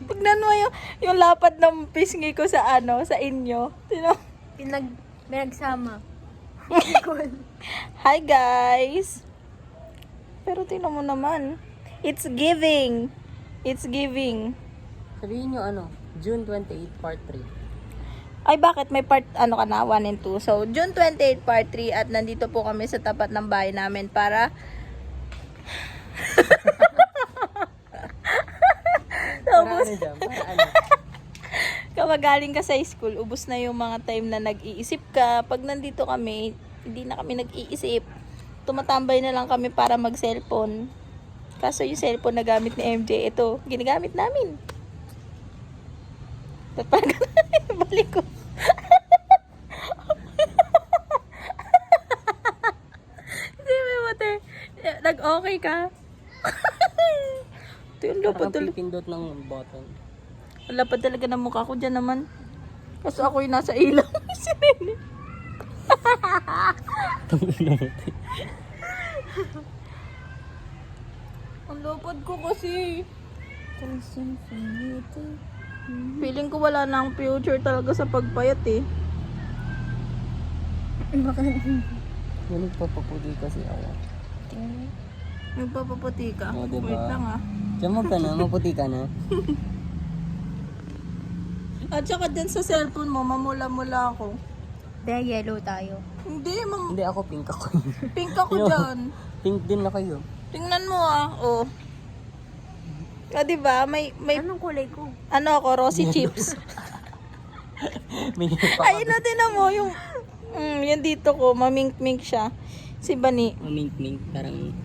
Tignan mo yung lapad ng pisngi ko sa sa inyo. Pinagsama. Hi guys! Pero tingnan mo naman. It's giving. It's giving. Sabihin nyo June 28, part 3. Ay, bakit? May part, ka na? 1 and 2. So, June 28, part 3. At nandito po kami sa tapat ng bahay namin para... Para ano dyan? Para ano? Kapag galing ka sa school, ubos na yung mga time na nag-iisip ka. Pag nandito kami, hindi na kami nag-iisip. Tumatambay na lang kami para mag-cellphone. Kaso yung cellphone na gamit ni MJ, ito, ginagamit namin. At parang balik ko. Hindi, may mate. Nag-okay ka? Ito yung lapad Parang talaga. pipindot ng button. Ang lapad talaga ng mukha ko dyan naman. Kaso ako yung nasa ilaw. Si Nene. Ang lapad ko kasi. Feeling ko wala na ang future talaga sa pagpayat eh. Yan nagpapapudi kasi ako. Nagpapaputi ka? Oo, diba? Wait lang ah. Diyan mo ka na, maputi ka na. At saka dyan sa cellphone mo, mamula-mula ako. Dahil yellow tayo. Hindi, Hindi, ako pink ako. pink ako dyan. Pink din na kayo. Tingnan mo ah, oh. Ah, diba? May Anong kulay ko? ako, rosy chips. May Ayun na din mo, yung yan dito ko, mamink-mink siya. Si Bani. Mink-mink, parang...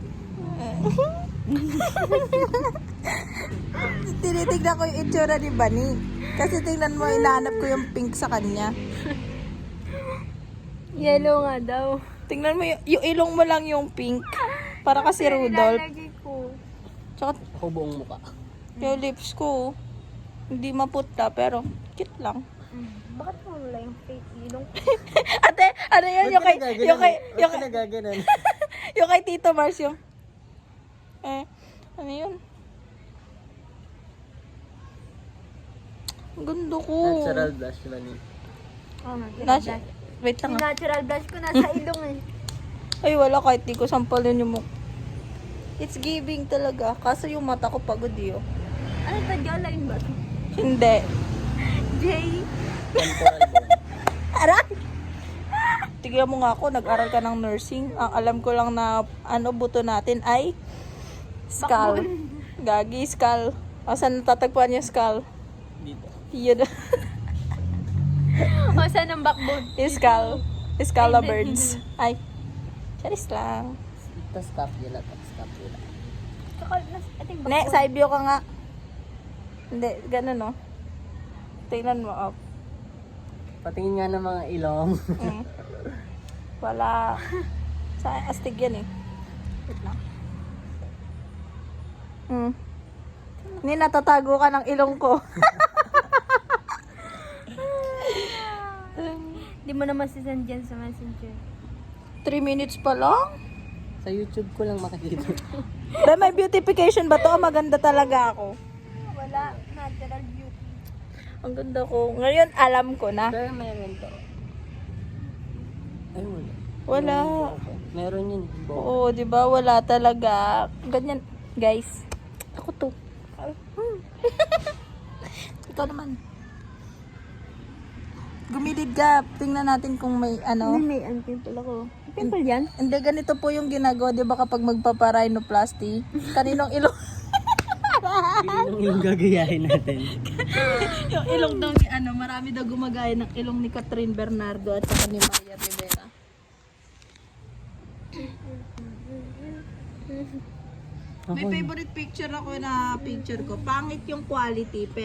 Tinitignan ko yung itsura ni Bani. Kasi tingnan mo, inaanap ko yung pink sa kanya. Yellow nga daw. Tingnan mo, yung ilong mo lang yung pink. Para kasi Rudolph. Nilalagay ko. Tsaka Ako buong mukha. yung lips ko, hindi maputla, pero cute lang. Bakit mo wala yung fake ilong? Ate, ano yun? Yung kay, nagaganon? yung kay Tito Mars yung, ano yun? Ang ganda ko. Natural blush ba ni? Oh, natural Nasa, blush. wait lang Yung ah. natural blush ko nasa ilong eh. Ay, wala kahit di ko sampalin yung mukha. It's giving talaga. Kaso yung mata ko pagod yun. Ano ito? Jawline ba? Hindi. Jay? Temporal bone. Aray! Tignan mo nga ako, nag-aral ka ng nursing. Ang alam ko lang na buto natin ay skull. Gagi, skull. O, saan natatagpuan yung skull? Dito. Yun. O, saan ang backbone? Yung skull. Skull birds. Ay. Charis lang. Ito scapula, scapula. Ating Ne, side view ka nga. Hindi, ganun no. Tingnan mo, oh. Patingin nga ng mga ilong. Wala. Sa astig yan eh. Wait lang. Hindi, natatago ka ng ilong ko. Hindi mo naman sisend dyan sa messenger. 3 minutes pa lang? Sa YouTube ko lang makikita. Dahil may beautification ba to? Maganda talaga ako. Wala. Natural beauty. Ang ganda ko. Ngayon, alam ko na. Pero meron to. Ay, wala. Wala. Meron yun. Oo, di ba? Wala talaga. Ganyan. Guys, ako to. Ikaw naman. Gumilid ka. Tingnan natin kung may May pimple ako. Pimple yan? Hindi, ganito po yung ginagawa, di ba, kapag magpapa-rhinoplasty? Kaninong ilong? Yung ilong gagayahin natin. Yung ilong daw ni marami daw gumagaya ng ilong ni Catherine Bernardo at saka ni Maria Rivera. May favorite picture ako na picture ko. Pangit yung quality, pero